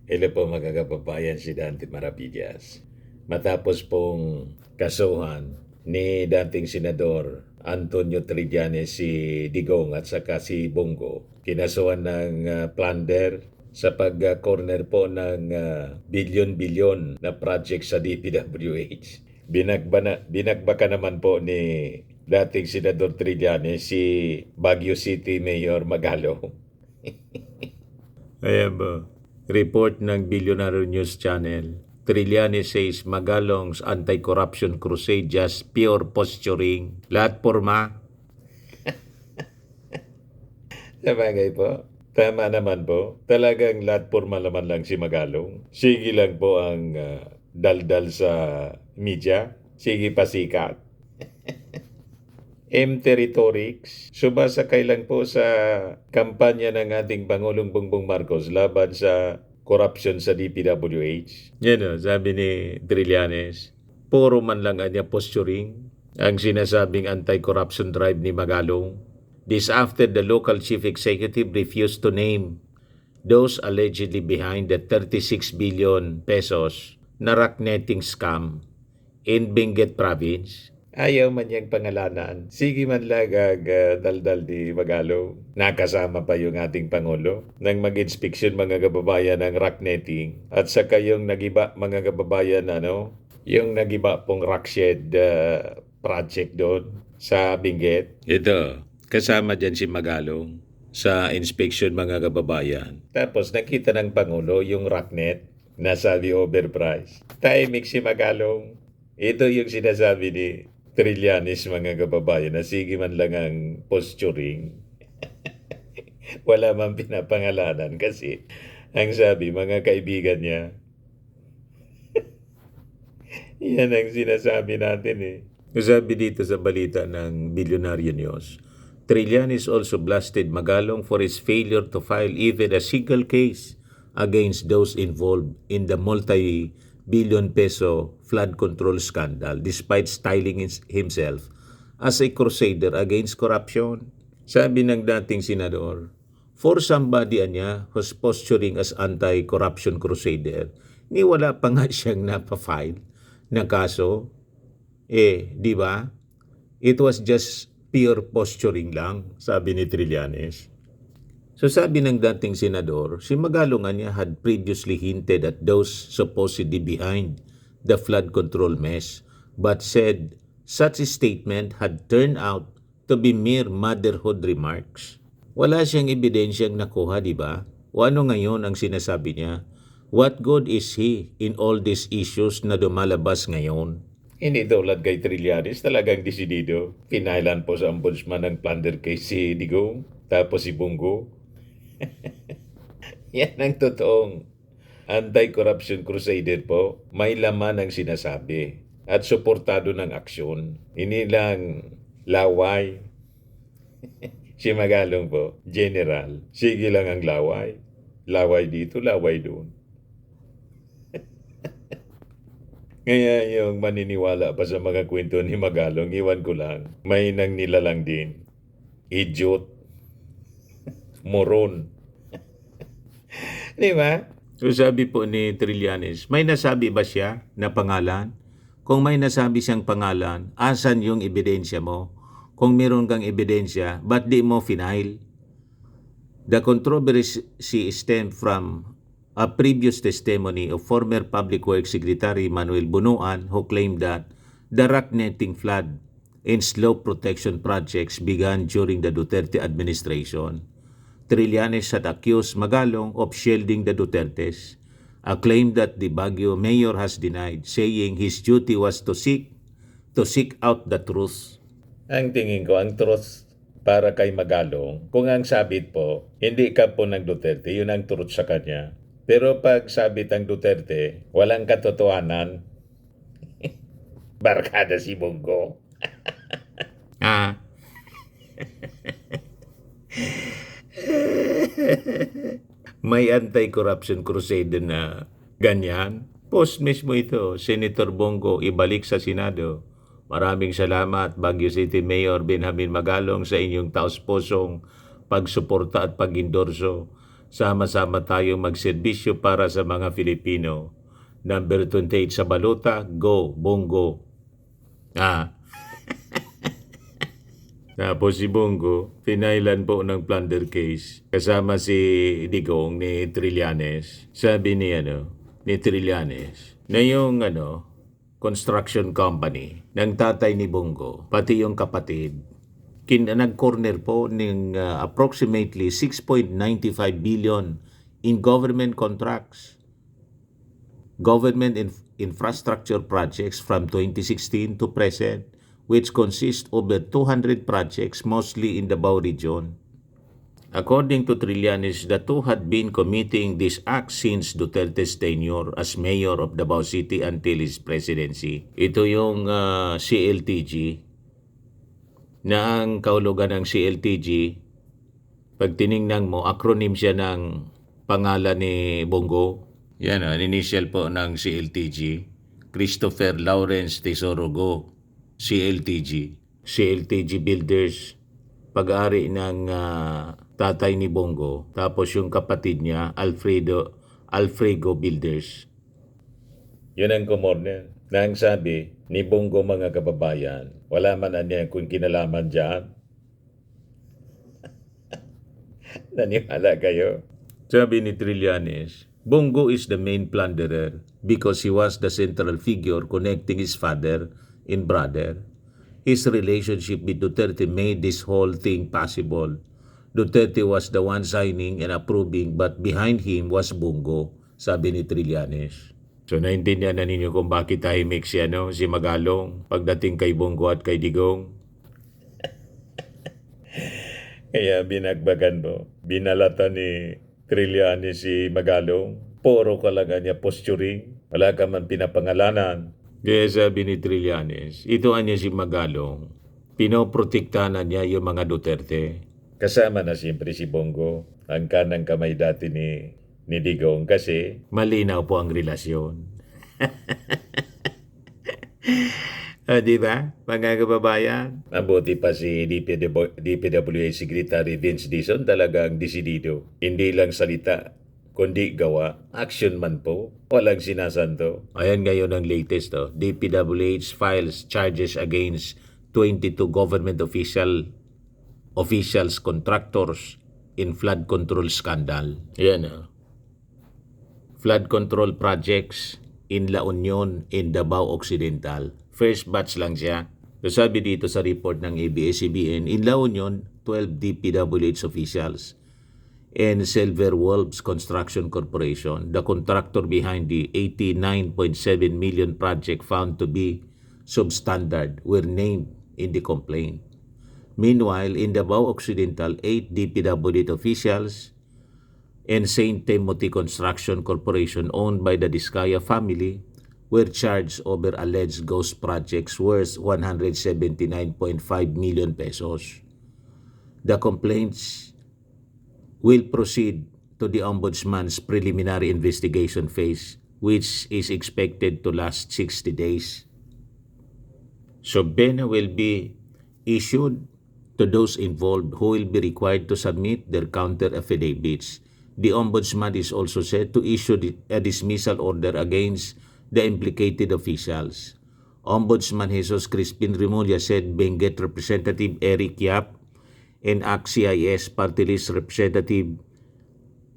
Hello po mga kababayan, si Dante Maravillas. Matapos pong kasuhan ni dating Senador Antonio Trillanes si Digong at saka si Bongo, kinasuhan ng plunder sa pag-corner po ng bilyon-bilyon na project sa DPWH. Binagbaka naman po ni dating Senador Trillanes si Baguio City Mayor Magalong. Ayan ba? Report ng Billionaire News Channel. Trillanes says Magalong's anti-corruption crusade just pure posturing. Lahat porma. Sabagay po. Tama naman po. Talagang lahat porma naman lang si Magalong. Sige lang po ang daldal sa media. Sige pasikat. M-Territorics, sumasakay lang po sa kampanya ng ating Pangulong Bongbong Marcos laban sa corruption sa DPWH. Yan o, sabi ni Trillanes, puro man lang anya posturing ang sinasabing anti-corruption drive ni Magalong. This after the local chief executive refused to name those allegedly behind the 36 billion pesos na rocknetting scam in Benguet Province. Ayaw man niyang pangalanan. Sige man lang ang daldal ni Magalong. Nakasama pa yung ating Pangulo nang mag-inspeksyon mga kababayan ng rocknetting. At saka yung nagiba mga kababayan, yung nagiba pong rockshed project doon sa Benguet. Ito, kasama dyan si Magalong sa inspection mga kababayan. Tapos nakita ng Pangulo yung rocknet na sabi overpriced. Timing si Magalong. Ito yung sinasabi ni Trillanes mga kababayan na sige man lang ang posturing. Wala man pinapangalanan kasi ang sabi mga kaibigan niya. Yan ang sinasabi natin eh. Sabi dito sa balita ng Billionaire News, Trillanes also blasted Magalong for his failure to file even a single case against those involved in the multi-billion peso flood control scandal despite styling himself as a crusader against corruption. Sabi ng dating senador, for somebody who's posturing as anti-corruption crusader, ni wala pa nga siyang napafile na kaso. Di ba? It was just pure posturing lang, sabi ni Trillanes. So sabi ng dating senador, si Magalong niya had previously hinted at those supposedly behind the flood control mess, but said such a statement had turned out to be mere motherhood remarks. Wala siyang ebidensyang nakuha, di ba? O ano ngayon ang sinasabi niya? What good is he in all these issues na dumalabas ngayon? Hindi tulad kay Trillanes, talagang desidido. Pinailan po sa ombudsman ng plunder case si Digong, tapos si Bongo. Yan ang totoong anti-corruption crusader po. May laman ang sinasabi at suportado ng aksyon. Hindi lang laway. Si Magalong po, general. Sige lang ang laway. Laway dito, laway doon. Kaya yung maniniwala pa sa mga kwento ni Magalong, iwan ko lang, may nang nilalang din. Idiot. Moron. Di ba? So sabi po ni Trillanes, may nasabi ba siya na pangalan? Kung may nasabi siyang pangalan, asan yung ebidensya mo? Kung meron kang ebidensya, ba't di mo final? The controversy stemmed from a previous testimony of former Public Works Secretary Manuel Bunuan who claimed that the rocknetting flood and slope protection projects began during the Duterte administration. Trillanes had accused Magalong of shielding the Dutertes, a claim that the Baguio mayor has denied, saying his duty was to seek out the truth. Ang tingin ko, ang truth para kay Magalong, kung ang sabit po, hindi kampo ng Duterte, yun ang truth sa kanya. Pero pag sabit ang Duterte, walang katotohanan. Barkada si Bongo. May anti-corruption crusade na ganyan. Post mismo ito, Senator Bongo ibalik sa Senado. Maraming salamat, Baguio City Mayor Benjamin Magalong, sa inyong taos-pusong pagsuporta at pag-endorso Sama-sama tayong magserbisyo para sa mga Filipino. Number 28 sa balota, go, Bongo. Tapos si Bongo, pinailan po ng plunder case. Kasama si Digong ni Trillanes. Sabi ni Trillanes, na yung construction company ng tatay ni Bongo, pati yung kapatid, nag-corner po ng approximately 6.95 billion in government contracts. Government infrastructure projects from 2016 to present, which consist of over 200 projects, mostly in the Davao region. According to Trillanes, the two had been committing this act since Duterte's tenure as mayor of Davao City until his presidency. Ito yung CLTG, na ang kahulugan ng CLTG, pag tiningnan mo, acronym siya ng pangalan ni Bongo. Yan ang initial po ng CLTG, Christopher Lawrence Tesoro Go. CLTG Builders, pag-aari ng tatay ni Bongo, tapos yung kapatid niya, Alfredo Builders. Yun ang kumorner. Nang sabi ni Bongo, mga kababayan, wala man niya kung kinalaman dyan. Naniwala kayo? Sabi ni Trillanes, Bongo is the main plunderer because he was the central figure connecting his father and brother. His relationship with Duterte made this whole thing possible. Duterte was the one signing and approving, but behind him was Bongo, sabi ni Trillanes. So naintindihan na ninyo kung bakit tahimik si Magalong pagdating kay Bongo at kay Digong. Kaya binagbagan mo, binalatan ni Trillanes si Magalong. Puro ka lang niya posturing, wala ka man pinapangalanan. Kaya sabi ni Trillanes, ito niya si Magalong, pinoprotektahan niya yung mga Duterte. Kasama na siyempre si Bongo, ang kanang kamay dati ni Digong, kasi malinaw po ang relasyon. Di ba, mga kababayan? Mabuti pa si DPWA Secretary Vince Dizon, talagang desidido. Hindi lang salita, kundi gawa. Action man po, walang sinasanto. Ayan ngayon ang latest. DPWH files charges against 22 government officials, contractors in flood control scandal. Ayan flood control projects in La Union in Davao Occidental. First batch lang siya. So sabi dito sa report ng ABS-CBN, in La Union, 12 DPWH officials and Silver Wolves Construction Corporation, the contractor behind the 89.7 million project found to be substandard, were named in the complaint. Meanwhile, in Davao Occidental, 8 DPWH officials and St. Timothy Construction Corporation owned by the Diskaya family were charged over alleged ghost projects worth 179.5 million pesos. The complaints will proceed to the Ombudsman's preliminary investigation phase, which is expected to last 60 days. So BENA will be issued to those involved who will be required to submit their counter affidavits. The Ombudsman is also set to issue a dismissal order against the implicated officials. Ombudsman Jesus Crispin Remulla said Benguet Representative Eric Yap and ACT-CIS Party List Representative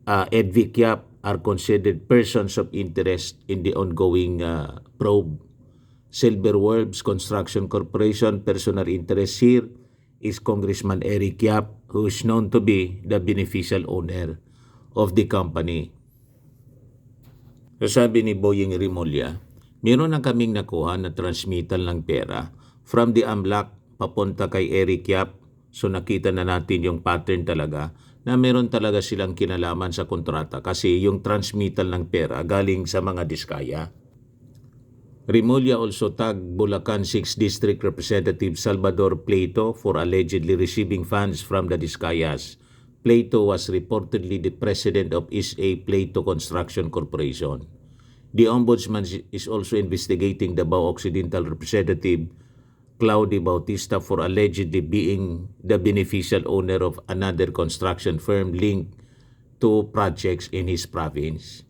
Edvic Yap are considered persons of interest in the ongoing probe. Silver Wolves Construction Corporation personal interest here is Congressman Eric Yap, who is known to be the beneficial owner of the company. So sabi ni Boying Remulla, meron na kaming nakuha na transmittal ng pera from the AMLAC papunta kay Eric Yap. So nakita na natin yung pattern talaga na meron talaga silang kinalaman sa kontrata kasi yung transmittal ng pera galing sa mga Diskaya. Remulla also tagged Bulacan 6 District Representative Salvador Pleito for allegedly receiving funds from the Diskayas. Pleito was reportedly the president of SA Pleito Construction Corporation. The Ombudsman is also investigating the Davao Occidental Representative Claudio Bautista for allegedly being the beneficial owner of another construction firm linked to projects in his province.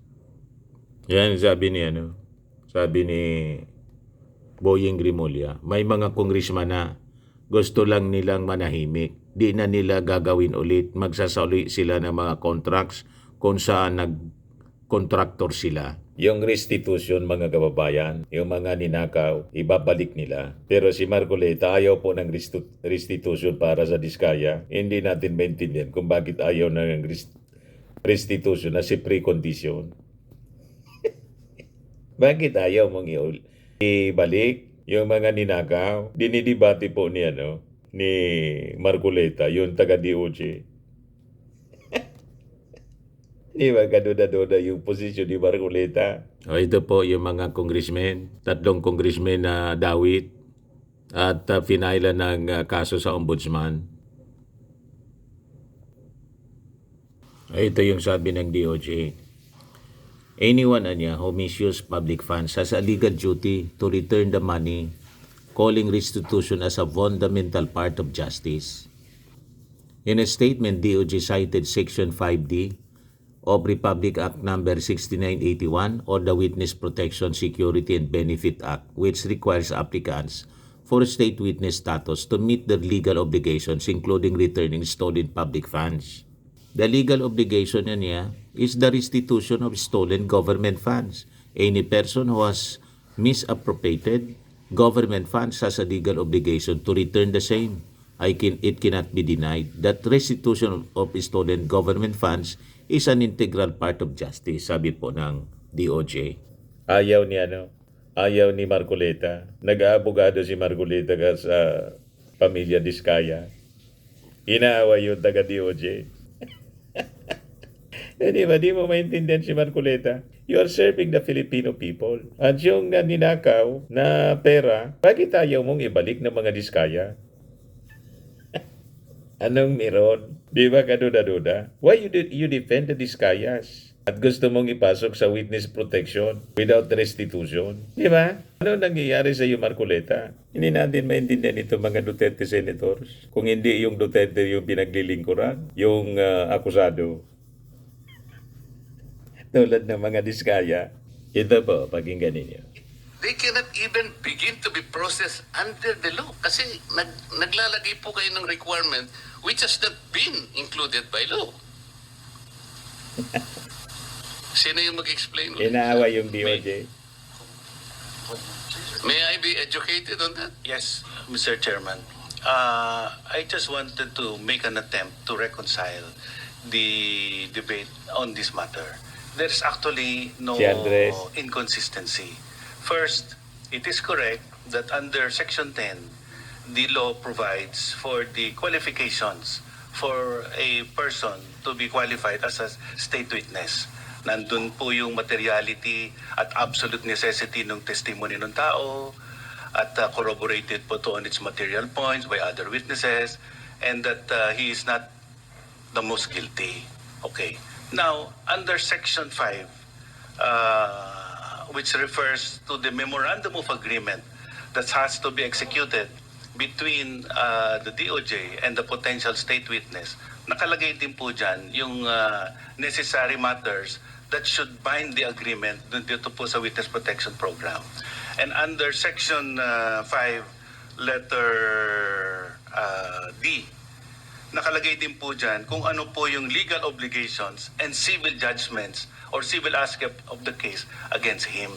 Yan sabi ni Boyeng Rimulya, may mga congressman na gusto lang nilang manahimik. Di na nila gagawin ulit. Magsasali sila ng mga contracts kung saan nag-contractor sila. Yung restitution, mga kababayan, yung mga ninakaw, ibabalik nila. Pero si Marcoleta ayaw po ng restitution para sa Diskaya. Hindi natin maintindihan kung bakit ayaw ng restitution na si precondition. Bakit ayaw mong ibalik yung mga ninakaw? Dinidibati po ni Marcoleta, yung taga-DOJ. Di ba kaduda-duda yung posisyon ni Marcoleta? Ito po yung mga congressmen, 3 congressmen na dawit at finailan ng kaso sa ombudsman. Ito yung sabi ng DOJ. Anyone who misuse public funds has a legal duty to return the money, calling restitution as a fundamental part of justice. In a statement, DOJ cited Section 5D of Republic Act No. 6981 or the Witness Protection, Security and Benefit Act, which requires applicants for state witness status to meet their legal obligations, including returning stolen public funds. The legal obligation niya is the restitution of stolen government funds. Any person who has misappropriated government funds has a legal obligation to return the same. It cannot be denied that restitution of stolen government funds is an integral part of justice, sabi po ng DOJ. Ayaw ni Marcoleta. Nag-aabogado si Marcoleta sa pamilya Diskaya. Inaaway yung taga-DOJ. Di mo maintindihan si Marcoleta. You are serving the Filipino people. At yung ninakaw na pera, bakit ayaw mong ibalik ng mga Diskaya? Anong meron? Di ba kaduda-duda? Why you defend the Diskayas? At gusto mong ipasok sa witness protection without restitution? Di ba? Ano nangyayari sa iyo, Marcoleta? Hindi natin maintindihan ito mga Duterte senators. Kung hindi yung Duterte yung pinaglilingkuran, yung akusado. Tulad ng mga Diskaya. Ito po, pakinggan ninyo. They cannot even begin to be processed under the law kasi naglalagay po kayo ng requirement which has not been included by law. Sino yung mag-explain? Inaawa yung DOJ. May I be educated on that? Yes, Mr. Chairman. I just wanted to make an attempt to reconcile the debate on this matter. There's actually no Si Andres. inconsistency. First, it is correct that under Section 10, the law provides for the qualifications for a person to be qualified as a state witness. Nandun po yung materiality at absolute necessity ng testimony ng tao at corroborated po to on its material points by other witnesses and that he is not the most guilty. Okay. Now, under Section 5, which refers to the memorandum of agreement that has to be executed between the DOJ and the potential state witness, nakalagay din po dyan yung necessary matters that should bind the agreement dito po sa Witness Protection Program. And under Section 5, letter D, nakalagay din po dyan kung ano po yung legal obligations and civil judgments or civil aspect of the case against him.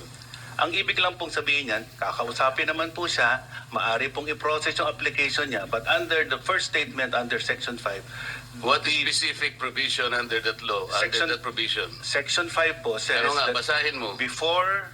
Ang ibig lang pong sabihin niyan, kakausapin naman po siya, maaari pong i-process yung application niya, but under the first statement under Section 5, What specific provision under that law, under that provision? Section 5 po says Ano nga, that basahin mo. before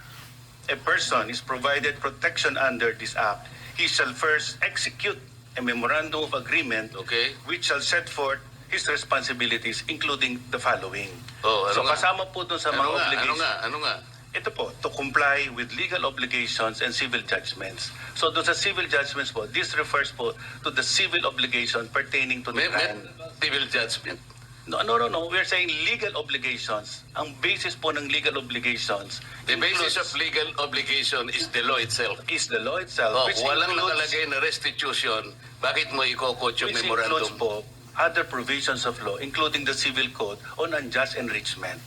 a person is provided protection under this act, he shall first execute a memorandum of agreement Okay. which shall set forth his responsibilities including the following. Oh, ano So nga? kasama po dun sa mga obligations. Ano nga? Ito po, to comply with legal obligations and civil judgments. So doon sa civil judgments po, this refers po to the civil obligation pertaining to the May crime. civil judgment. No. We're saying legal obligations. Ang basis po ng legal obligations The basis of legal obligation is the law itself. is the law itself, Oh, which walang includes, nakalagay na restitution, bakit mo ikokot yung which includes memorandum? po other provisions of law, including the Civil Code on unjust enrichment.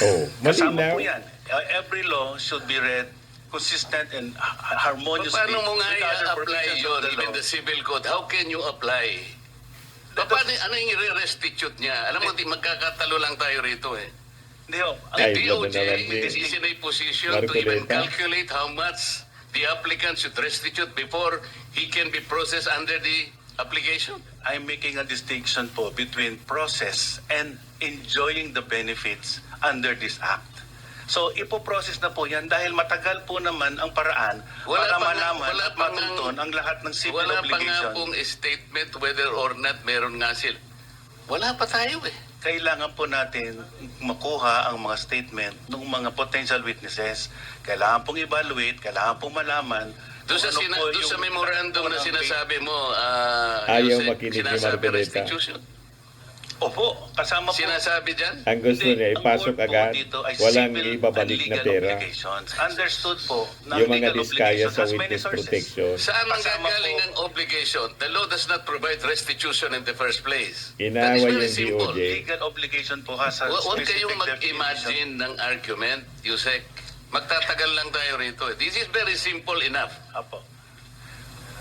Oh, Kasama malinaw. po yan. Every law should be read consistent and harmoniously Paano mo nga with other i-apply provisions yun, of the even law. the civil code? How can you apply? Paano, ano yung i-restitute niya? Alam mo, magkakatalo lang tayo rito eh. Hindi ho. The Ay, DOJ naman is in a position to Marcoleta. even calculate how much the applicant should restitute before he can be processed under the application. I'm making a distinction po between process and enjoying the benefits under this act. So, ipoprocess na po yan dahil matagal po naman ang paraan para malaman at matuntun ang lahat ng civil Wala pa nga obligation. pong statement whether or not meron nga sila. Wala pa tayo eh. Kailangan po natin makuha ang mga statement ng mga potential witnesses. Kailangan pong evaluate, kailangan pong malaman Doon sa, kung ano po doon sa yung- memorandum na ang- sinasabi mo, Ayaw Yusek, makinig si sinasabi Marcoleta. restitution. Opo, kasama po. Sinasabi dyan? Ang gusto Hindi, niya, ang ipasok word po agad, dito ay walang civil ibabalik and na legal pera. obligations. Understood po na Yung mga legal diskaya obligation sa has many witness sources. protection, Saan ang Kasama gagaling po- ang obligation? The law does not provide restitution in the first place. Inaaway That is very yung simple. DOJ. Legal obligation po has a Huwag specific kayong definition. mag-imagine ng argument, Yusek. Magtatagal lang tayo rito. This is very simple enough. Apo.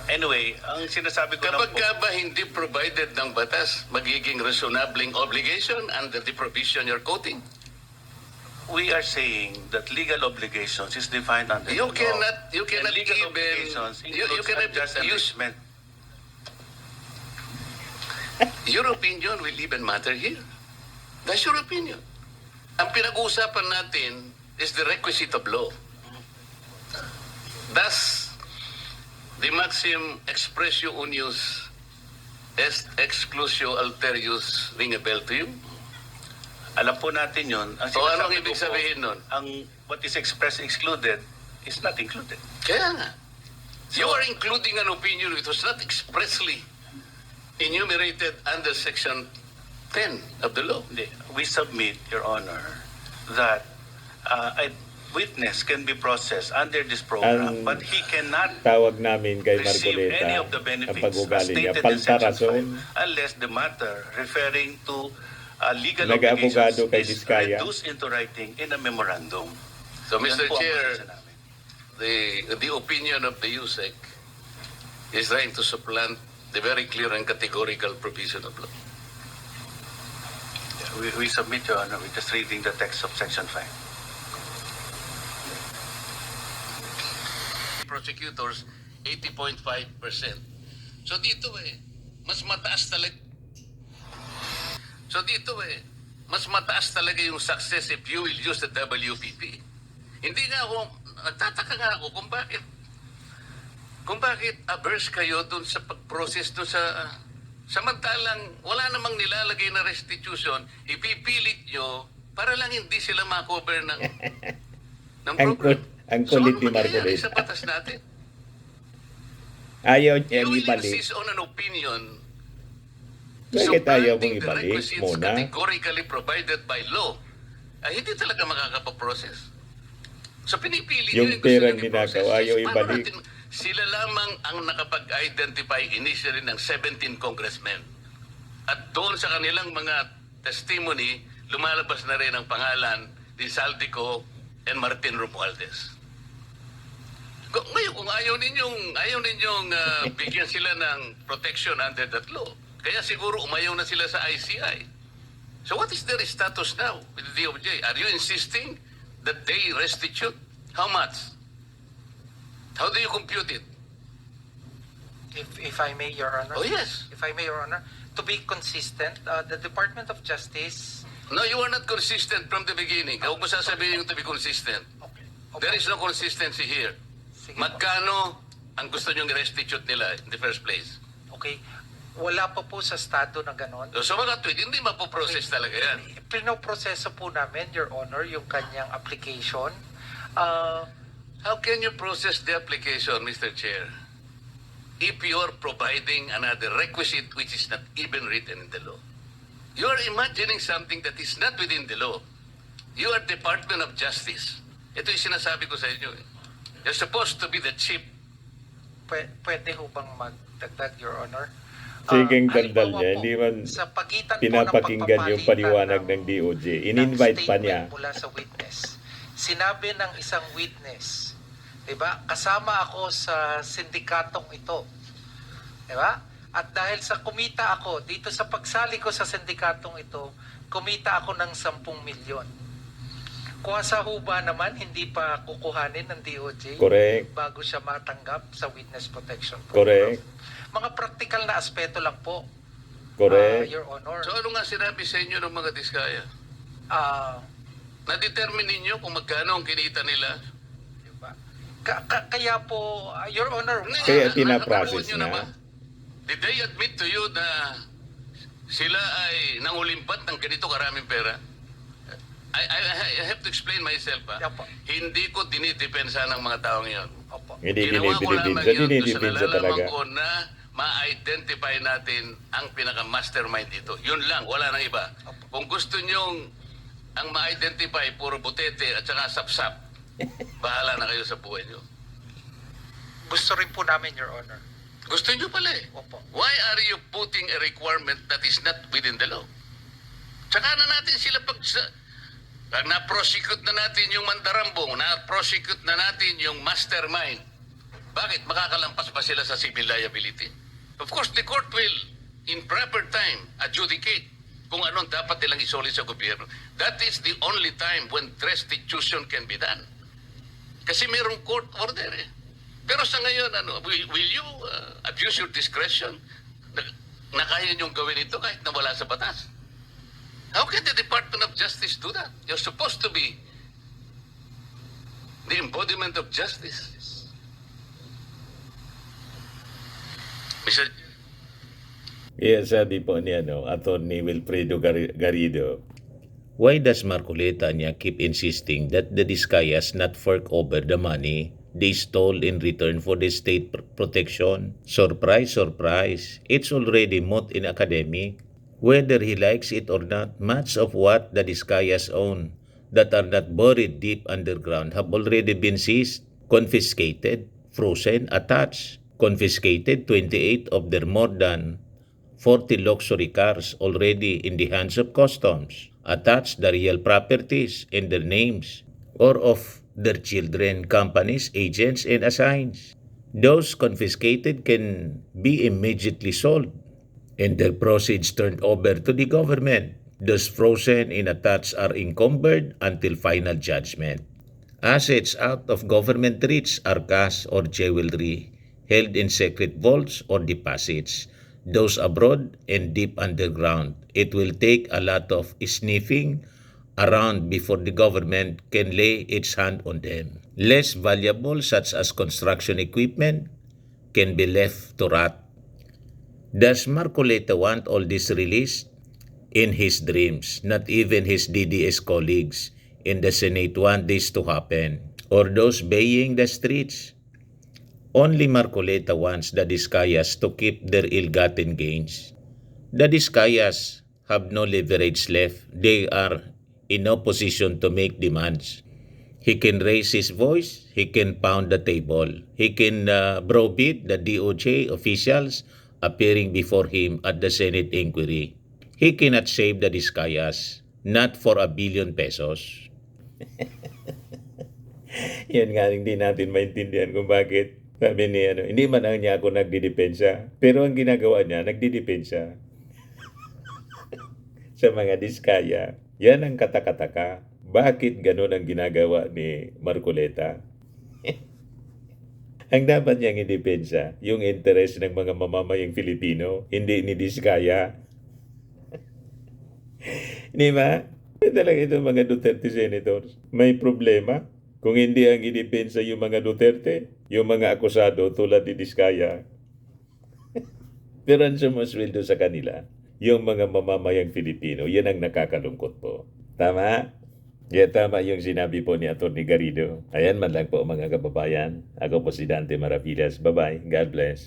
Anyway, ang sinasabi ko lang Kapag po, ka ba hindi provided ng batas, magiging reasonabling obligation under the provision you're quoting? we are saying that legal obligations is defined under You the law. cannot And legal even, obligations you includes cannot unjust use, enrichment. your opinion will even matter here. That's your opinion. Ang pinag-uusapan natin is the requisite of law. Thus, the maxim expressio unius est exclusio alterius ring a bell to you? Alam po natin yun. Ang O anong sinasabi ibig ko po, sabihin nun? ang what is expressed excluded is not included. Kaya nga. You are including an opinion which was not expressly enumerated under Section 10 of the law. Hindi. We submit, Your Honor, that a witness can be processed under this program, Ang but he cannot tawag namin kay receive any Marcoleta, of the ang benefits as pag-ugali niya, stated in Section paltarason, 5 unless the matter referring to legal Nag-abogado obligations kay is Diskaya. reduced into writing in a memorandum. So, Yan Mr. po ang Chair, posisyon namin. the opinion of the USEC is trying to supplant the very clear and categorical provision of law. We submit, Your Honor, we're just reading the text of Section 5. Prosecutors, 80.5%. So dito mas mataas talaga. So dito mas mataas talaga yung success if you will use the WPP. Hindi nga ako, nagtataka nga ako kung bakit averse kayo dun sa pag-process dun sa samantalang wala namang nilalagay na restitution, ipipilit nyo para lang hindi sila makover ng program. ang kulit ni So, ano mangyayari Marcoleta. sa batas natin? Ayaw niya You will ibalik. insist on an opinion Bakit ayaw mong supplanting the ibalik requisites muna? categorically provided by law. Ay, hindi talaga makakapaprocess. So pinipili Yung nyo gusto perang nyo i-process. ninakaw, ayaw Paano ibalik. natin- Sila lamang ang nakapag-identify initially ng 17 congressmen. At doon sa kanilang mga testimony, lumalabas na rin ang pangalan ni Saldico and Martin Romualdez. Ngayon, kung ayaw ninyong bigyan sila ng protection under that law, kaya siguro umayaw na sila sa ICI. So what is their status now with the DOJ? Are you insisting that they restitute? How much? How do you compute it? If I may, Your Honor. Oh, yes. If I may, Your Honor, to be consistent, the Department of Justice. No, you are not consistent from the beginning. Huwag mo sasabihin yung to be consistent. Okay. There is no consistency here. Sige po. Magkano ang gusto nyong restitute nila in the first place? Okay. Wala pa po sa estado na ganon. So mga tweet, hindi mapoprocess talaga yan. Pinoproseso po namin, Your Honor, yung kanyang application. How can you process the application, Mr. Chair, if you're providing another requisite which is not even written in the law? You are imagining something that is not within the law. You are Department of Justice. Ito yung sinasabi ko sa inyo. You're supposed to be the chief. Pwede ho bang magdagdag, Your Honor? Sigang dandal halimbawa niya, po, hindi man sa pagitan po ng pinapakinggan yung paliwanag ng DOJ. In-invite pa niya. statement mula sa witness. Sinabi ng isang witness, 'di ba? Kasama ako sa sindikatong ito. 'Di ba? At dahil sa kumita ako dito sa pagsali ko sa sindikatong ito, kumita ako ng 10 milyon. Kuha sa huba naman, hindi pa kukuhanin ng DOJ Correct. bago siya matanggap sa Witness Protection Program. Correct. Mga practical na aspeto lang po, Correct. Your Honor. So ano nga sinabi sa inyo ng mga diskaya? Ah, Na-determine ninyo kung magkano ang kinita nila? diba? Kaya po, Your Honor, Kaya Napanood pinaprocess nyo na niya. ba? Did they admit to you na sila ay nangulimpat ng ganito karaming pera? I have to explain myself. Opo. Hindi ko dinidepensa ng mga taong yon. Opo. Hindi Ginawa ko lamang dinidipinsa. yun doon sa Dinidipinsa nalalaman talaga. ko na ma-identify natin ang pinaka-mastermind dito. Yun lang, wala nang iba. Kung gusto nyong ang ma-identify, puro butete at saka sapsap, bahala na kayo sa buhay nyo. Gusto rin po namin, Your Honor. Gusto nyo pala eh. Opo. Why are you putting a requirement that is not within the law? Tsaka na natin sila pag na-prosecute na natin yung mandarambong, na-prosecute na natin yung mastermind, bakit makakalampas pa sila sa civil liability? Of course, the court will, in proper time, adjudicate kung anong dapat nilang isoli sa gobyerno. That is the only time when restitution can be done. Kasi mayroong court order eh. Pero sa ngayon, will you abuse your discretion na kaya niyong gawin ito kahit na wala sa batas? How can the Department of Justice do that? You're supposed to be the embodiment of justice. Mr. Kaya sabi po ni Attorney Wilfredo Garrido, why does Marcoleta niya keep insisting that the Discayas not fork over the money they stole in return for the state protection? Surprise, surprise. It's already moot in academic. Whether he likes it or not, much of what the Discayas own that are not buried deep underground have already been seized, confiscated, frozen, attached. Confiscated 28 of their more than 40 luxury cars already in the hands of customs. Attached the real properties in their names or of their children, companies, agents, and assigns. Those confiscated can be immediately sold and their proceeds turned over to the government. Those frozen and attached are encumbered until final judgment. Assets out of government reach are cash or jewelry held in secret vaults or deposits. Those abroad and deep underground. It will take a lot of sniffing around before the government can lay its hand on them. Less valuable, such as construction equipment, can be left to rot. Does Marcoleta want all this released? In his dreams, not even his DDS colleagues in the Senate want this to happen, or those baying the streets. Only Marcoleta wants the Discayas to keep their ill-gotten gains. The Discayas have no leverage left. They are in no position to make demands. He can raise his voice. He can pound the table. He can browbeat the DOJ officials appearing before him at the Senate inquiry. He cannot save the Discayas, not for 1 billion pesos. Yan nga hindi natin maintindihan kung bakit. Sabi ni hindi man ang niya ako nagdidepensa. Pero ang ginagawa niya, nagdidepensa. Sa mga Diskaya. Yan ang katakataka. Bakit ganun ang ginagawa ni Marcoleta? Ang dapat niyang idepensa, yung interes ng mga mamamayang Filipino, hindi ni Diskaya. Di ba? Talaga itong mga Duterte senators. May problema. Kung hindi ang idepensa yung mga Duterte, yung mga akusado tulad ni Diskaya. Pero ang sumusweldo sa kanila, yung mga mamamayang Filipino, yan ang nakakalungkot po. Tama? Yeah, tama yung sinabi po ni Atty. Garrido. Ayan man lang po mga kababayan. Ako po si Dante Maravillas. Bye-bye. God bless.